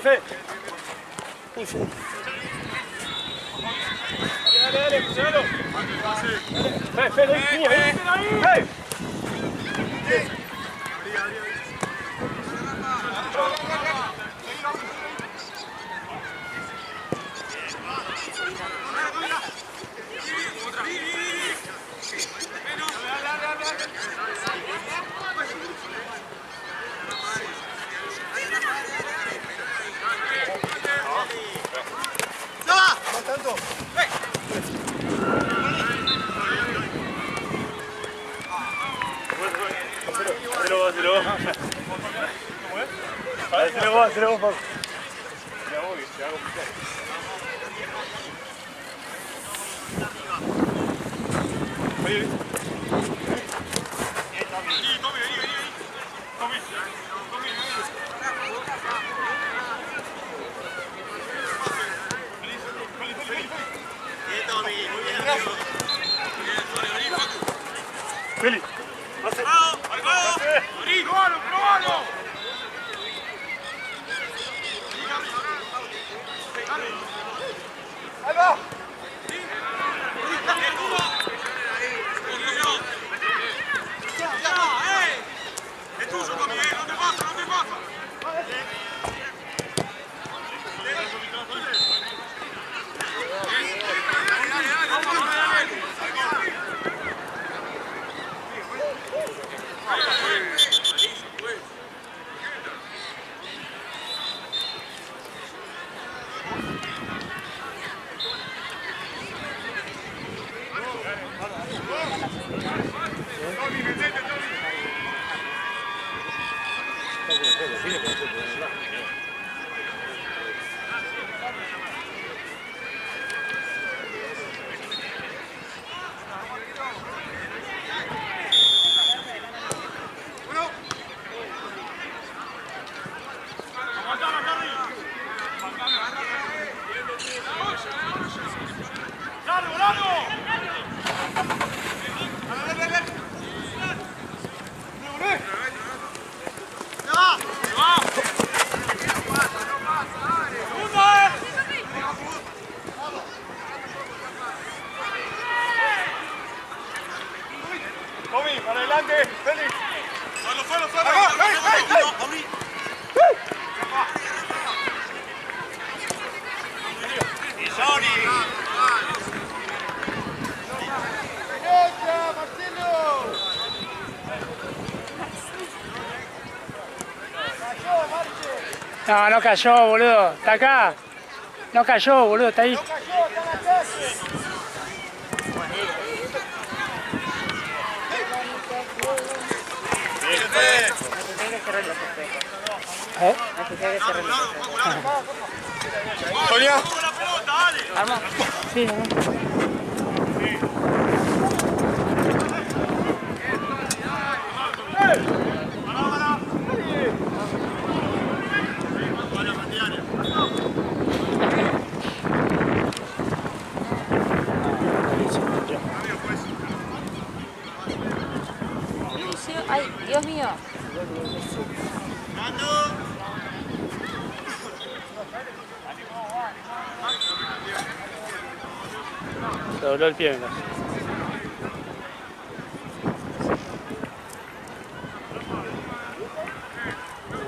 Fe. Uy, Fe. Dale, cuidado. Fe, niño, ahí. Hacelo vos, Pablo. Feli, ¡probalo! ¡Ahí va! ¡Es tuyo, Tommy! ¡No te pasa, no te pasa! Tommy, para adelante, Félix. Suelo. Y Sony. No cayó, boludo. Está acá. No cayó, boludo. Está ahí. No cayó, está en la calle. Sonia. ¿Arma? Sí, ¿no? Ay, Dios mío. Se dobló el pie, me parece.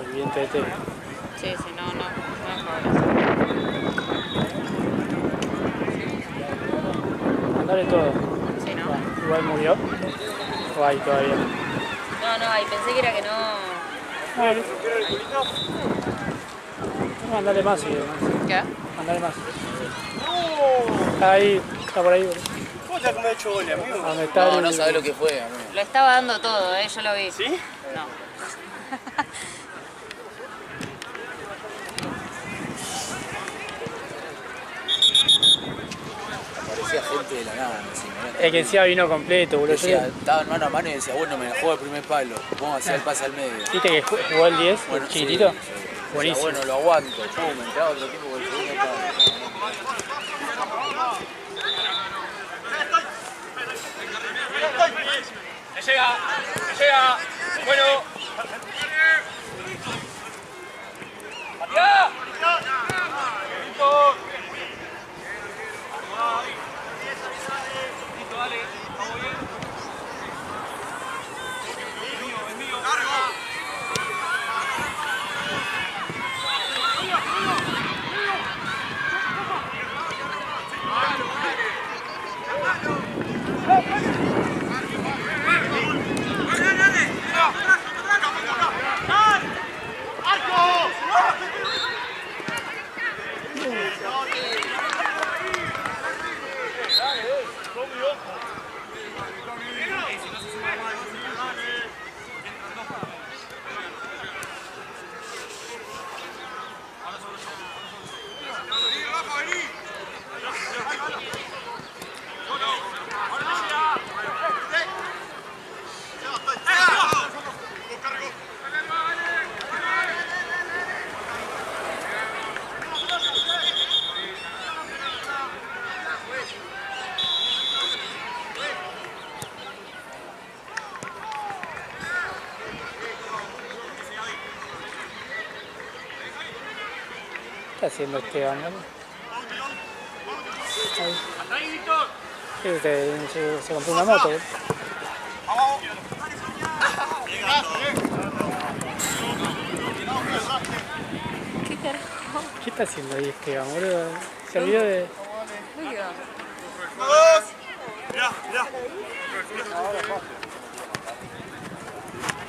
El viento este. Sí, no Mandale todo. Sí, ¿no? Igual murió. O ahí todavía. No, ahí pensé que era que no... Bueno. Mandale más si ¿Qué? Mandale más. Está ahí, está por ahí, boludo. ¿Cómo te has hecho gol, amigo? ¿Dónde está No sabés lo que fue, amigo. Lo estaba dando todo, yo lo vi. ¿Sí? No. Parecía gente de la nada encima. Es que encima vino completo, boludo. Decía, estaba mano a mano y decía, bueno, me la juego el primer palo. Vamos a hacer el pase al medio. ¿Viste que jugó el 10, Bueno, el chiquitito? sí. Buenísimo. Decía, bueno, lo aguanto. Pum, entraba otro tipo con el segundo palo. ¡Me llega! ¡Bueno! ¡Pateá! está haciendo Esteban? ¿No? Ahí. Hasta ahí, Víctor. Se compró una moto. ¿Eh? Abajo. ¿Qué carajo? ¿Qué está haciendo ahí Esteban, boludo? Se olvidó de... ¿Dónde quedó? Dos. Mirá, mirá.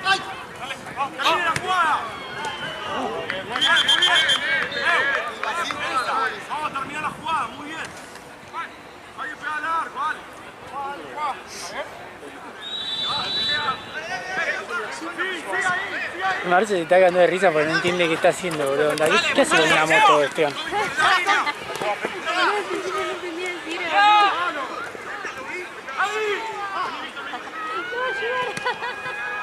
¡Ay! Dale, vamos. ¡Termina la jugada! Muy bien, muy bien. Vamos a terminar la jugada, muy bien. Hay que pegar al arco, vale. Me parece que se está cagando de risa porque no entiende qué está haciendo, boludo. ¿Qué hace con una moto, Esteban?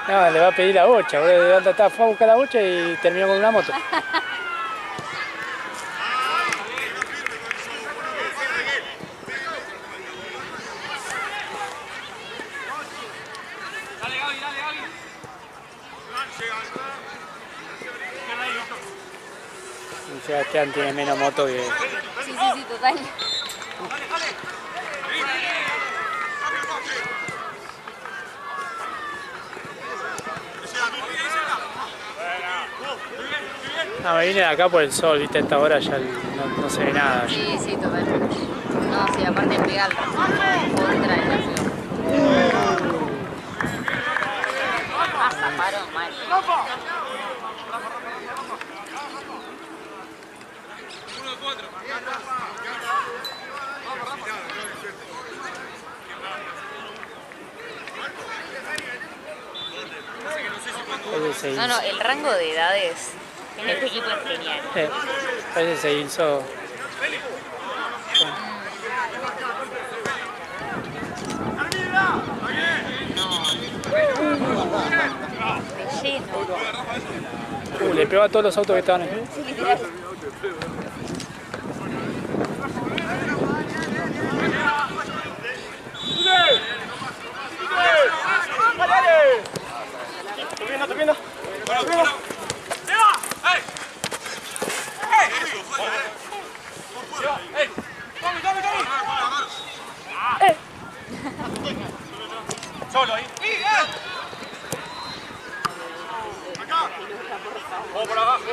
No, le va a pedir la bocha, boludo. Fue a buscar la bocha y terminó con una moto. Dale, Gaby, dale, Gaby. Y Sebastián tiene menos moto que... Sí, total. No, me vine de acá por el sol, viste, a esta hora ya no se ve nada. Sí, total. No, sí, aparte pega el contra el feo. Zafaron mal. No, el rango de edades en este equipo es genial. Parece que se hizo... De lleno. le pegó a todos los autos que estaban aquí. Sí, literal. Estoy viendo. Solo ahí. Acá. Vamos por abajo.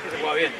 Se juega bien.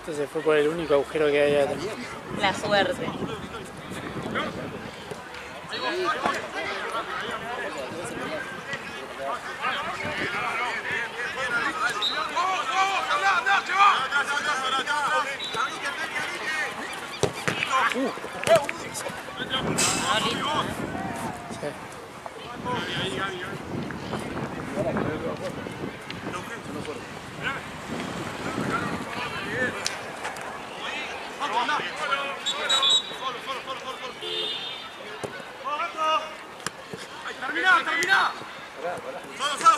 Este se fue por el único agujero que hay acá. La suerte. Termina.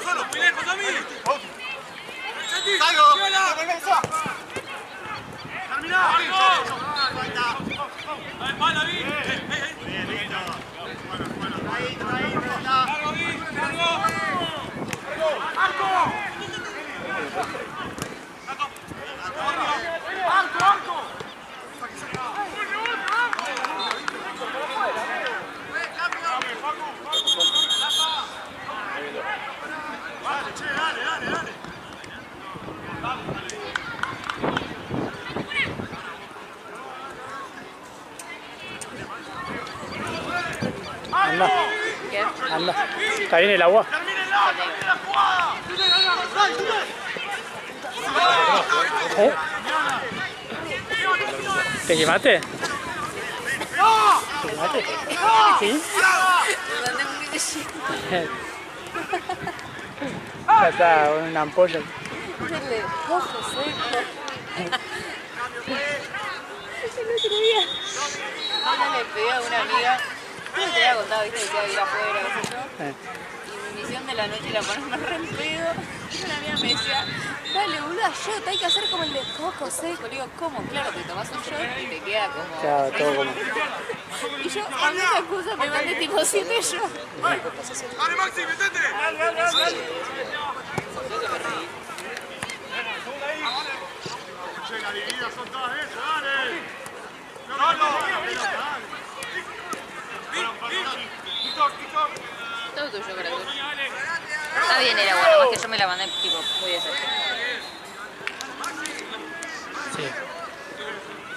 Solo. Muy lejos, Tommy. Anda. ¿Está bien el agua? ¿Eh? ¿Te quemaste? ¿Te quemaste? ¿Sí? Ya está, una ampolla. El otro día yo le pedí a una amiga, creo que te había contado, viste, que se iba a ir afuera, qué sé yo. Y mi misión de la noche era ponerme re en pedo. Y una amiga me decía, dale boluda, shot, hay que hacer como el de coco seco. Le digo, ¿cómo? Claro, te tomás un shot y te queda como... Claro, todo como... Y yo, a mí esa excusa me mandé tipo 7 shots. ¡Dale, Maxi, metete! ¡Dale! Che, las divididas son todas esas, dale. Todo tuyo, para tú. Está bien el agua, nomás que yo me la mandé tipo muy desastre. Sí.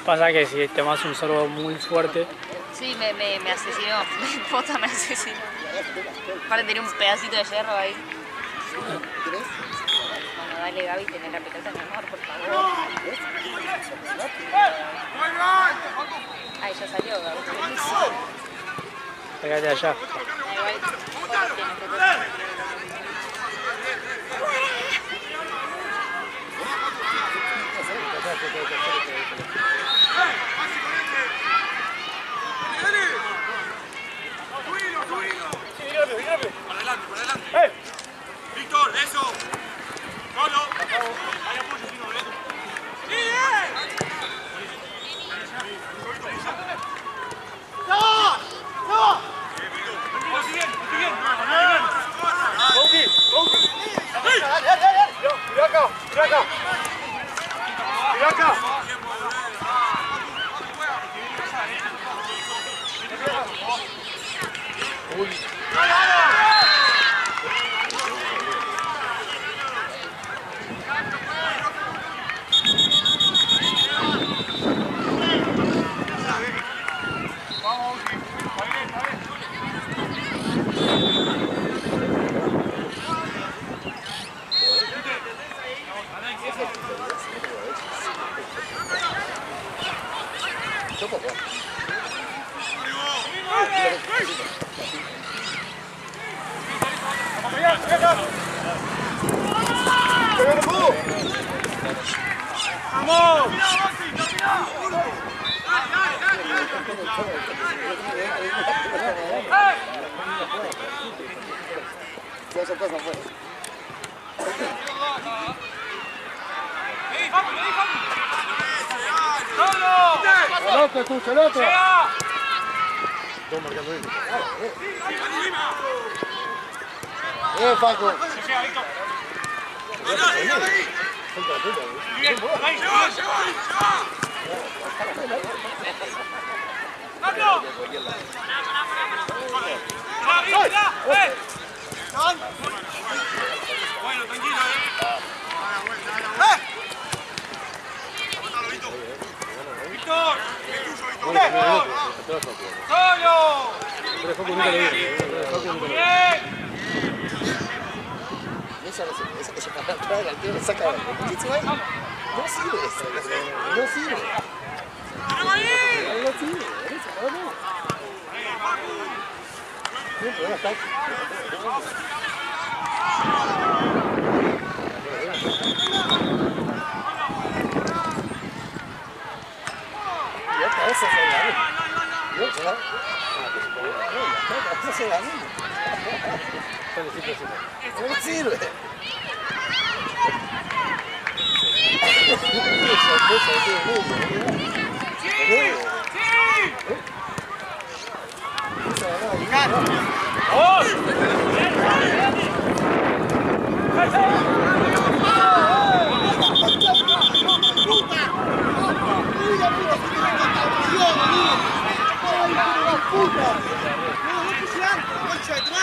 Pasa que si tomas un sorbo muy fuerte... Sí, me asesinó. Posta me asesinó. Para tener un pedacito de hierro ahí. Bueno, dale Gaby, tener la pelota, mi amor, por favor. Ay, ya salió Gaby. Pégate allá. ¡Eh! ¡Víctor, eso! ¡Solo! ¡Hay apoyo, si no, ¡No! ¡No! ¡Bien! ¡Mira acá! ¡Mira acá! ¡Mira acá! ¡Vamos! ¡Loco, escucha, loco! Paco. Bueno, tranquilo, Víctor, ¡solo! Esa que se para atrás delantero le saca. ¿Qué se va? No sirve eso. No sirve. No sirve. No sirve.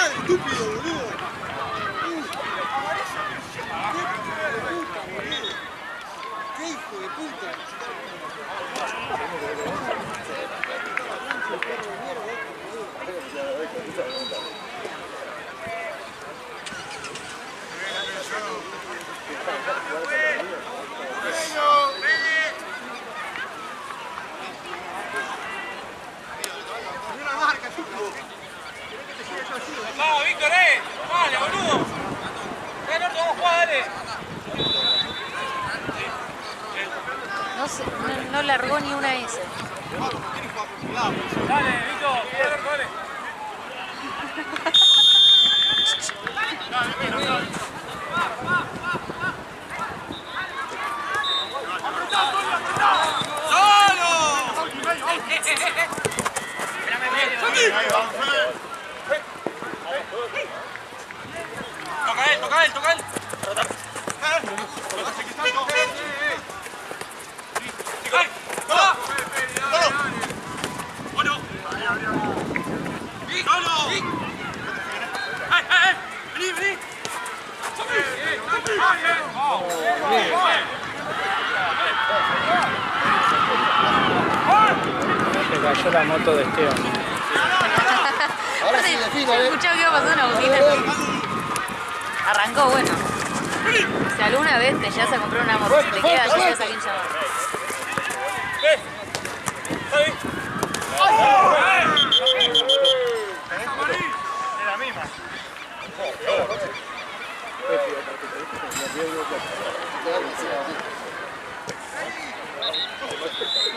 Estúpido, boludo. ¡Qué hijo de puta! Vamos, Víctor, vale, boludo. Vamos a jugar, dale. No largó ni una S. Dale, Víctor, dale. Toca él. Se cayó la moto de Esteban. Ahora sí defino, Escuchaba que iba a pasar una botina. Arrancó, bueno. Si alguna vez te llegas a comprar una motocicleta, llegas a quien llamar. Es la misma.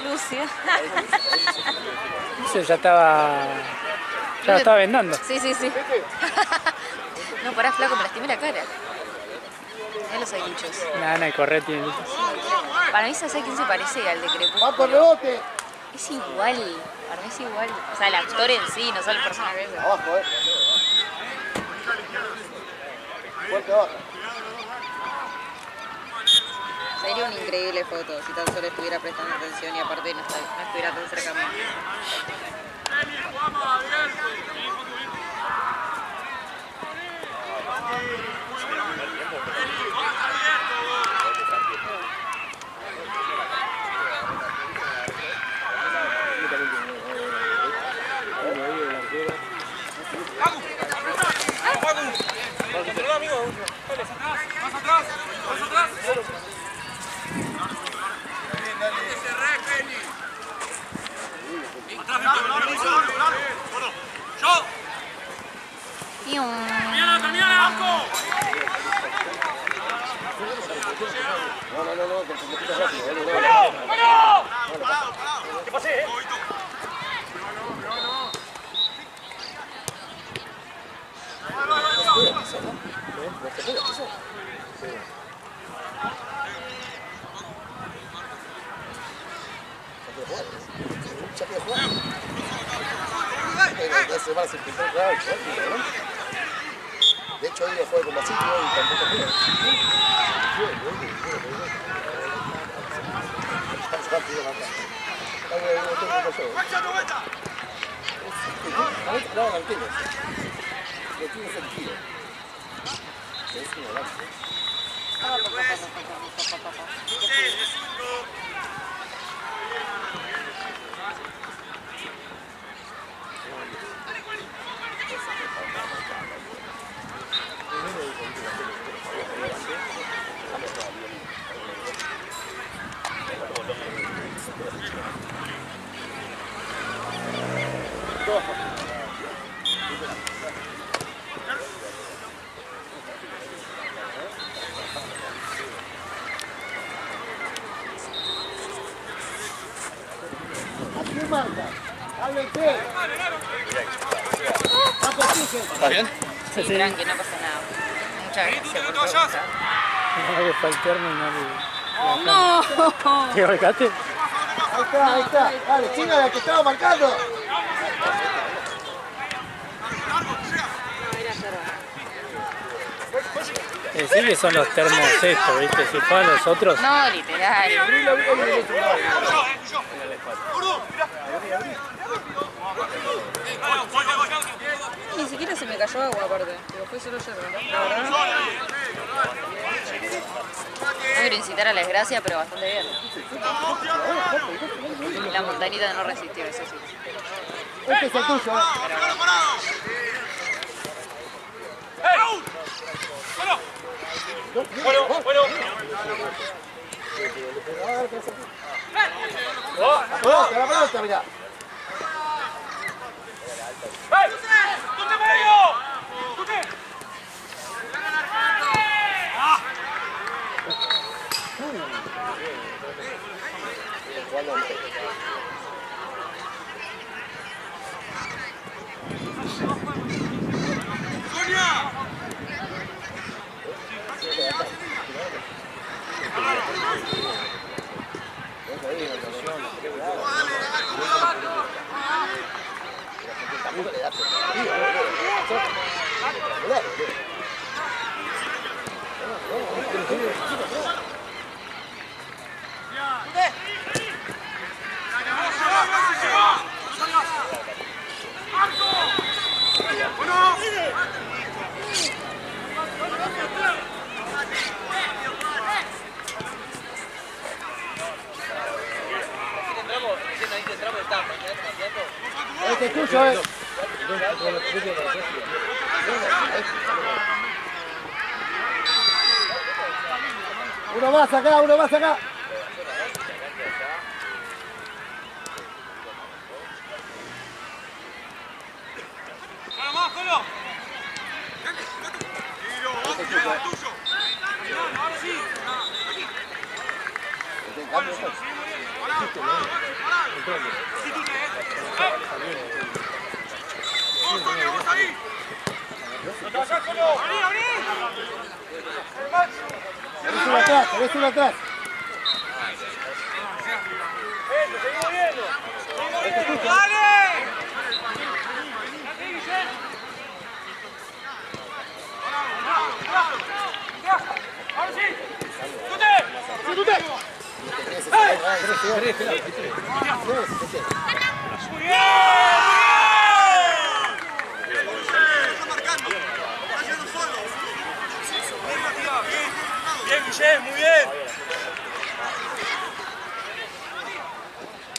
Lucia. Ese ya lo estaba vendando. Sí. No, pará, flaco, me lastimé la cara. Mirá los aguiluchos. Nana y Corretti. Para mí, ¿sabes a quién se parece? Al de ¡Va por Crepúsculo. rebote! Es igual. Para mí es igual. O sea, el actor en sí, no solo el personaje ese. Abajo, Fuerte abajo. Sería una increíble foto si tan solo estuviera prestando atención y aparte no estuviera tan cerca mío. Más atrás. Termina, Marco. No, que se me quita rápido, ¿Qué pasé, De hecho, hoy fue con la sitio y tampoco fue. No tiene sentido. Es una lanza. ¿Qué marca? ¡Háblense! ¿Estás bien? Sí, tranqui, no pasa nada. Muchas gracias por preguntar. No le faltaron y ¡No! ¿Te volcaste? Ahí está. Dale, siga la que estaba marcando. Sí que son los termos estos, ¿viste? Si fueran los otros. No, literal. Ni siquiera se me cayó agua aparte, pero fue solo yerba. La verdad. No quiero incitar a la desgracia, pero bastante bien. La montañita no resistió, eso sí. Este es el tuyo. Bueno, bueno. La pelota, mirá. ¡Hey! ¡Tute medio! ¡Tute! ¡Ah! ¡Sonia! Tampoco le da sentido, boludo. Este es tuyo, Uno más acá, uno más acá. ¡Para más, Colo! ¡Tiro! ¡Es tuyo! ¡Ahora sí! ¡Vamos ahí! ¡Abrí, abrí! Tenés uno atrás. ¡Te seguimos viendo! ¡Dale! ¡Ahora sí! ¡Tute! ¡Muy bien! ¡Está marcando! ¡Está yendo solo! ¡Bien, Guillén! ¡Muy bien!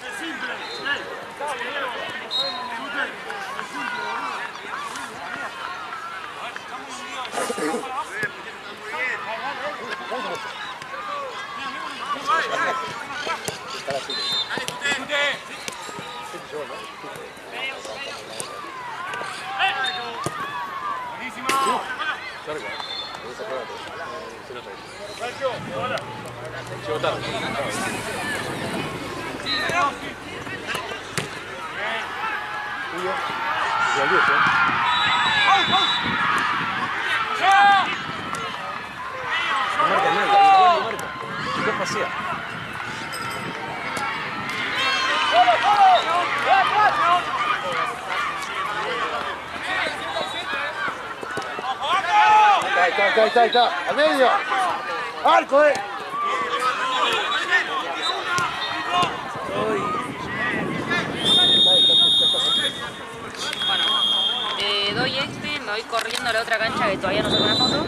¡Es simple! Ahí está, al medio. Arco, Doy este, me voy corriendo a la otra cancha que todavía no saco una foto.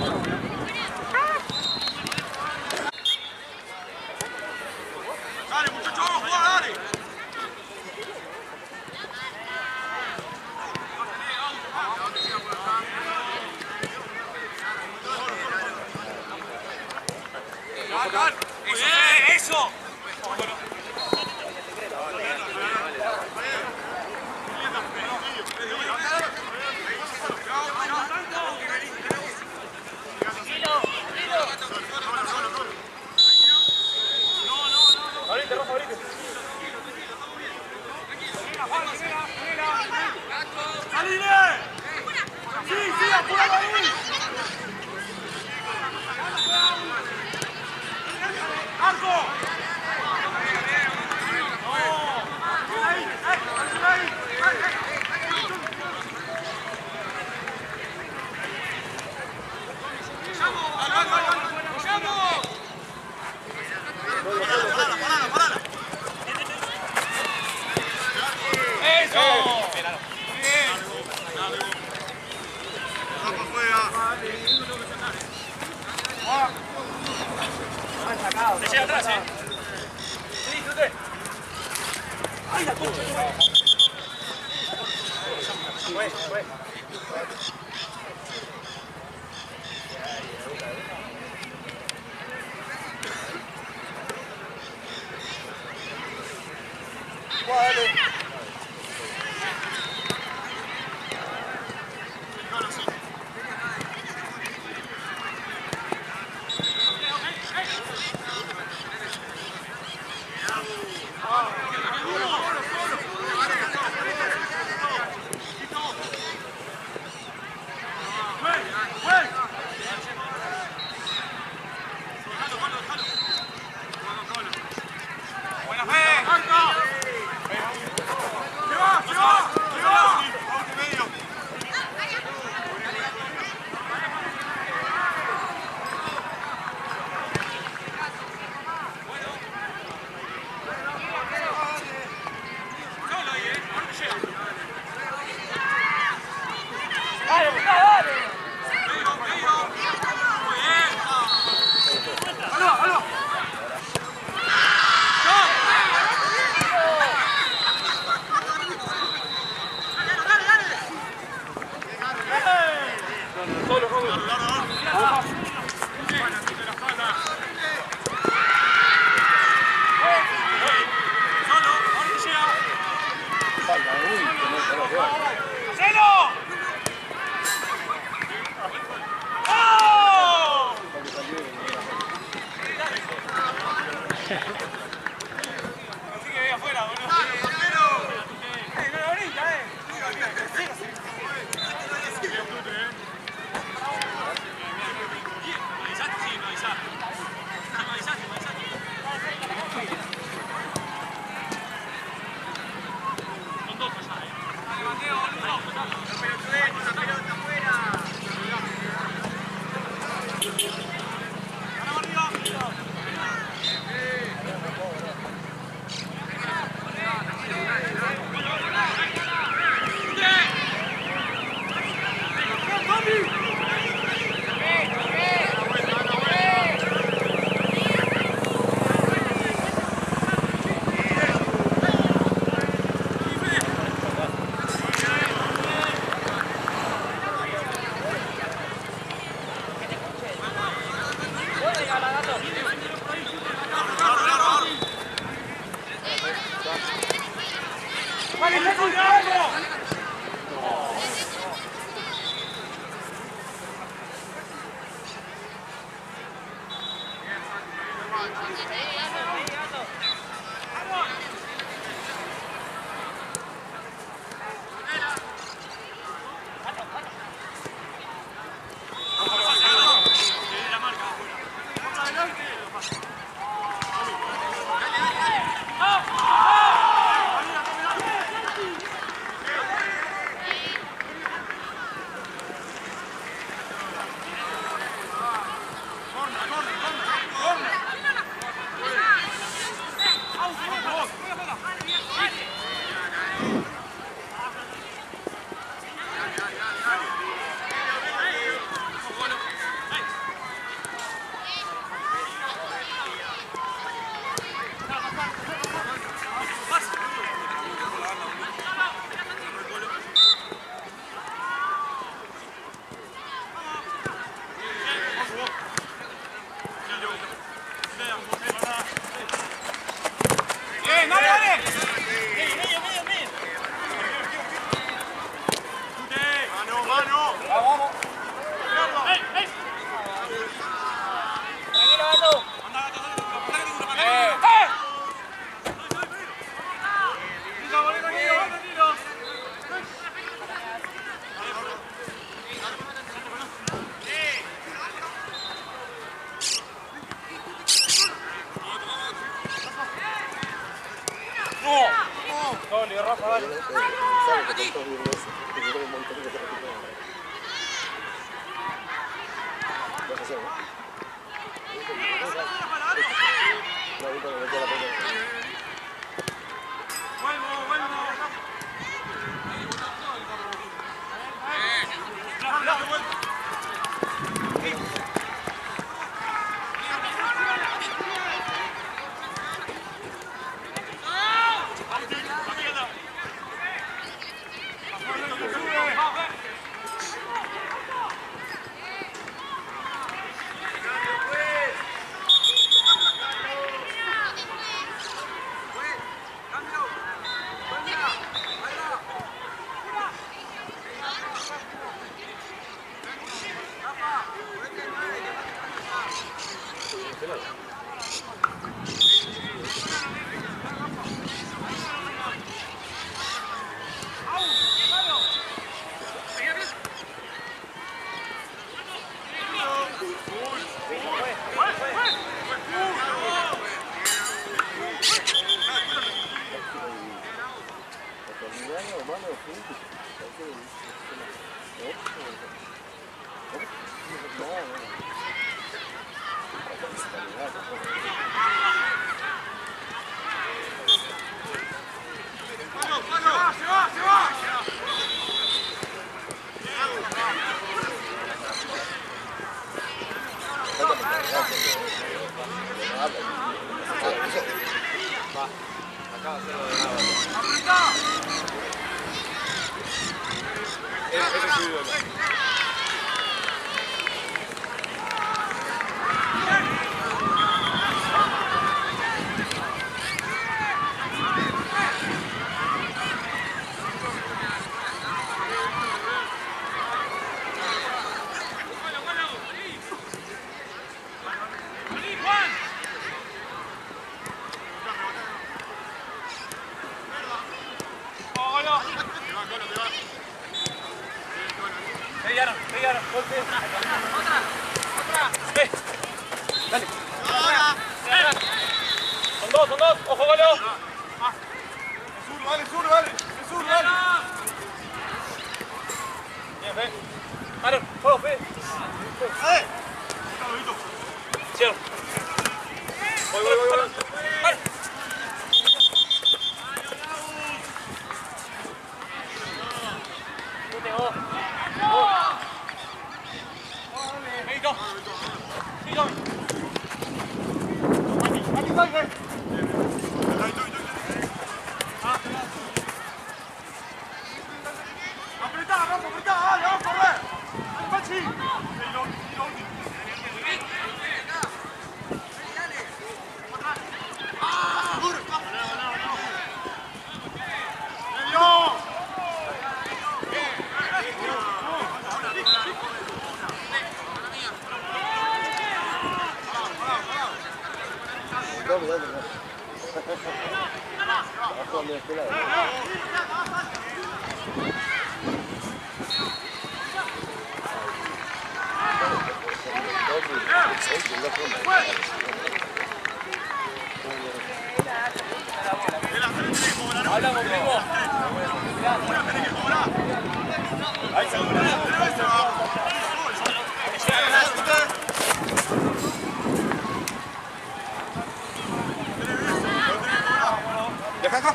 Dale, muchachos, vamos a jugar, dale. ¡Eso! Abrite, Rafa, abrite. ¡Saline! ¡Sí, apuralo ahí! ¡Arco! Te llega atrás, Sí, disfrute. ¡Ay, la concha! Fue. Dale. Son dos, ojo, Galo. Sur, dale. Bien, Fe. Aaron, juego, Fe. Cierro. Voy. Hablamos, primo. Deja acá.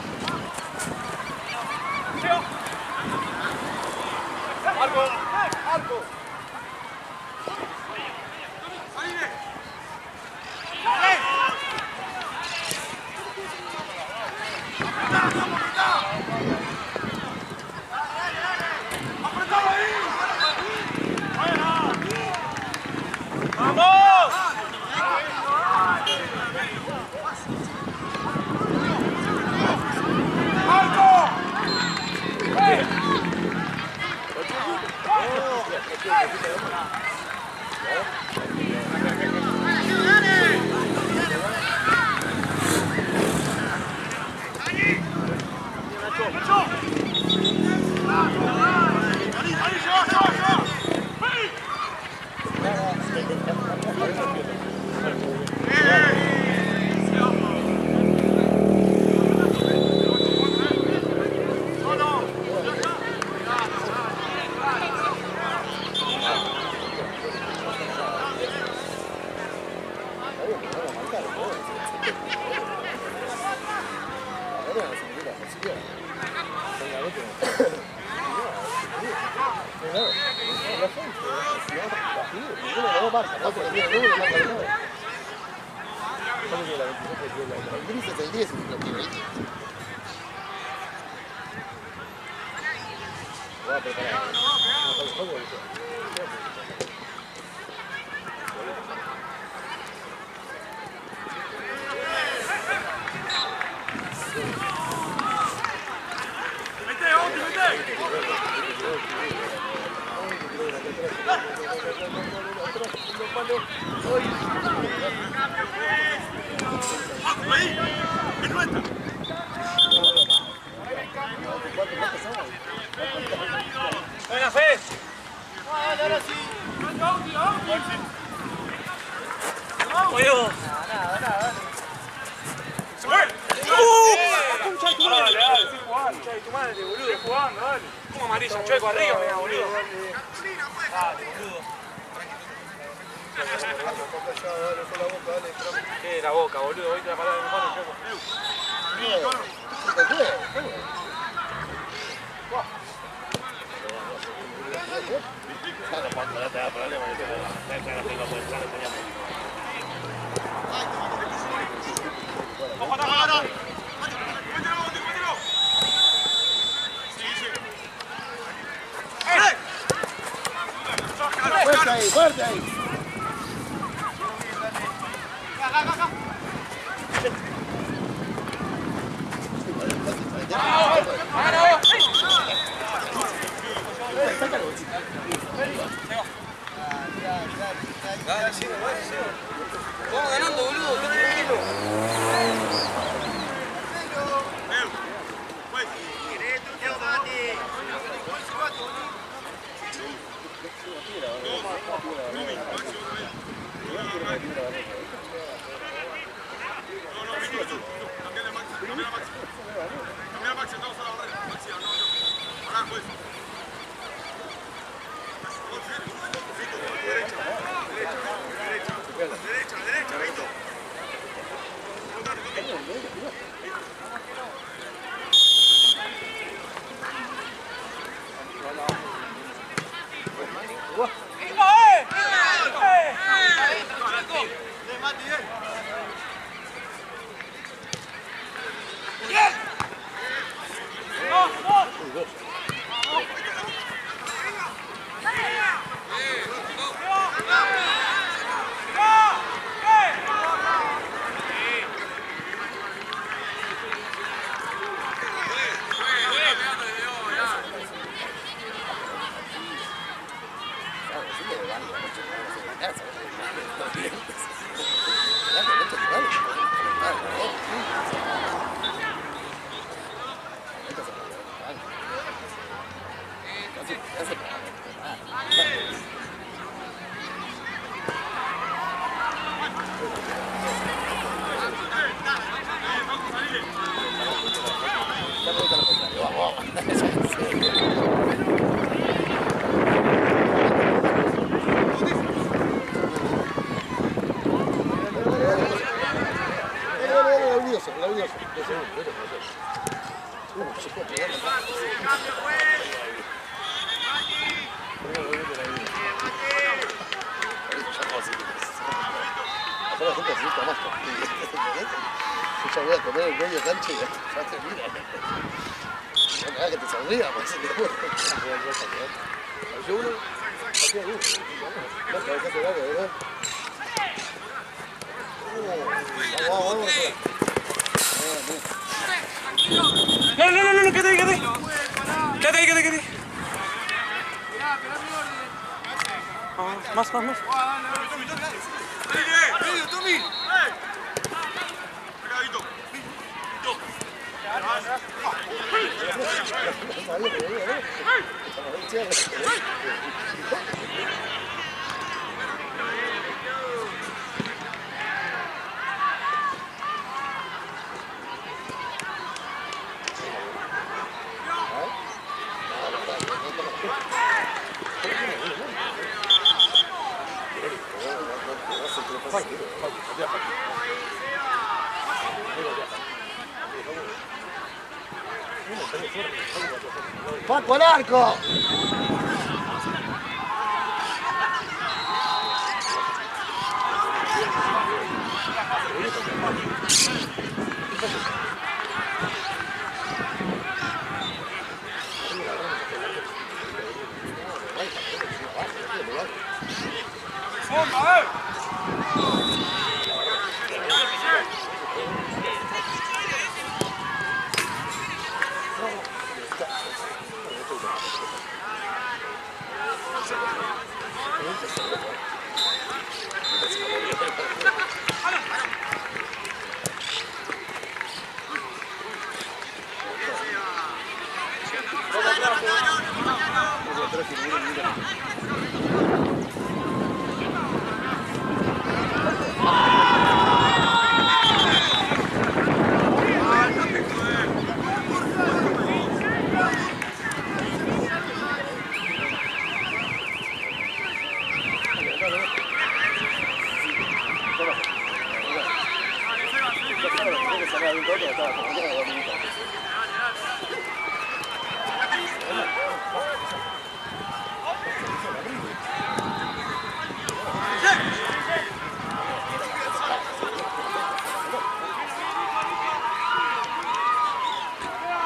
Arco. Buena Fe. Ahora sí. Dale, madre, boludo. Estoy jugando, dale. ¿Cómo amarilla? Chueco arriba, mira, boludo. Dale, boludo. ¿Qué la boca, boludo? Hoy te la parada de mi mano, Chueco. Fuerte ahí, fuerte ahí. Vamos ganando, boludo, qué tranquilo. Ya voy a comer el medio cancha y ya te mira. Nada que te sonría, pues. Yo uno, hacía uno. No, cabeza larga, ¿verdad? Vamos. No, quédate ahí. Quédate ahí. Más. ¡Medio, Tommy! ¡Paco al arco!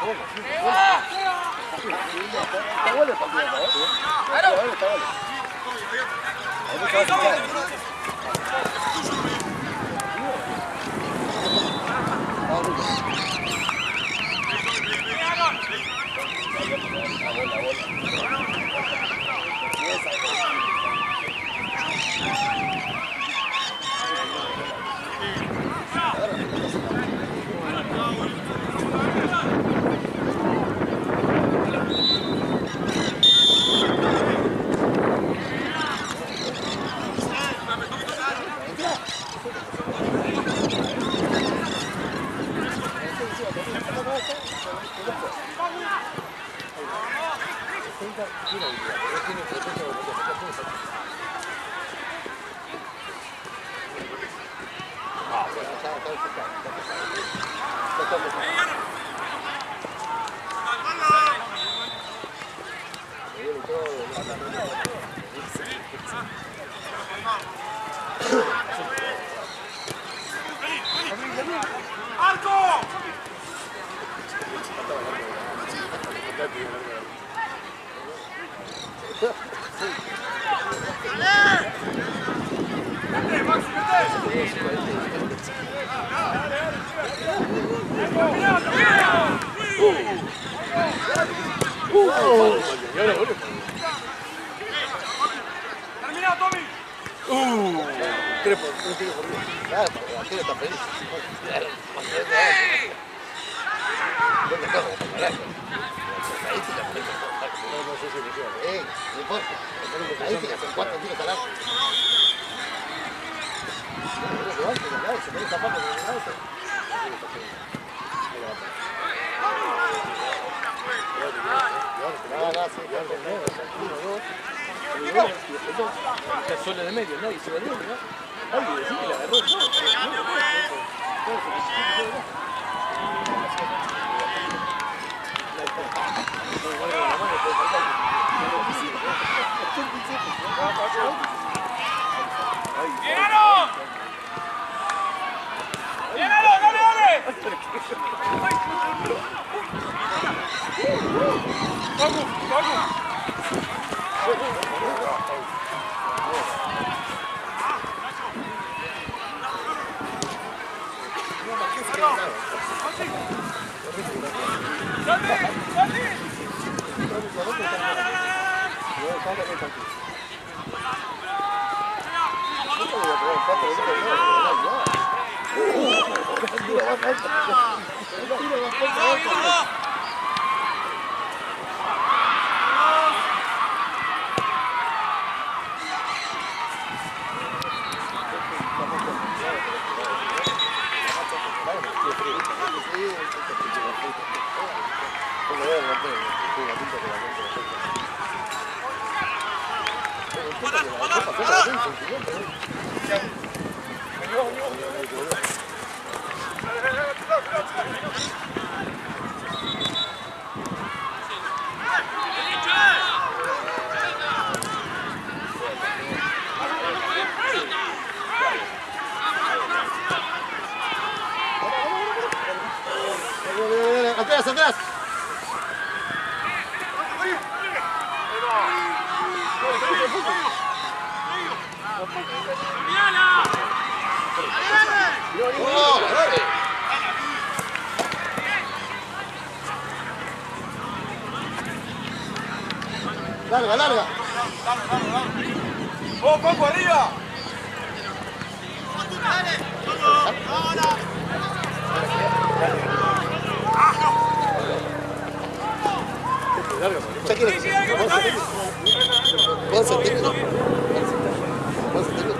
Está bueno el partido, ¿eh? Está bueno. Termina, Tommy. Claro, la tira está feliz. No importa. Ahí sí que hacen 4 tiros al arco. Se puede escapar por el lado. Está solo de medio, nadie se lo dio, ¿no? Ay, decir que la agarró. ¡Llénalo! ¡Llénalo! ¡Dale, dale! ¡Vamos, vamos! ¡Atrás, atrás! Larga, larga. ¡Vamos, Paco, arriba! Ya quieres. Vos sentímelo. Vos sentímelo.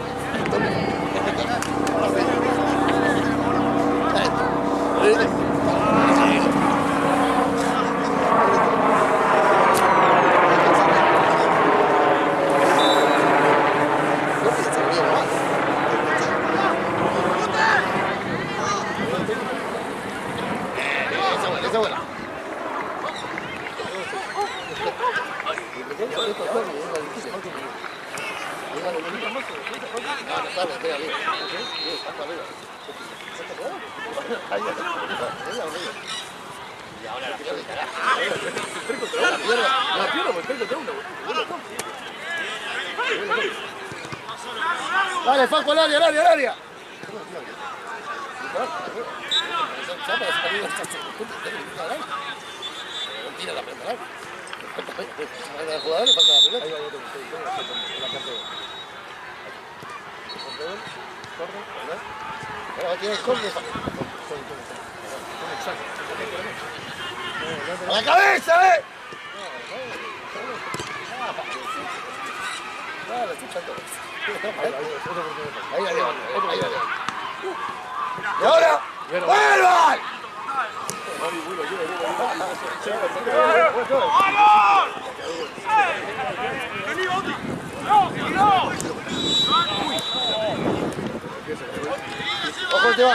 Esa buena. Y ahora la La pierna por 3 contra 1. Dale, Facu, al área. Tira la pelota. Falta el jugador, falta la pelota. Ahí va, ahora tiene el corte. ¡A la cabeza, eh! Ahí. ¡Y ahora! ¡Vuelvan! ¡Ojo, te va!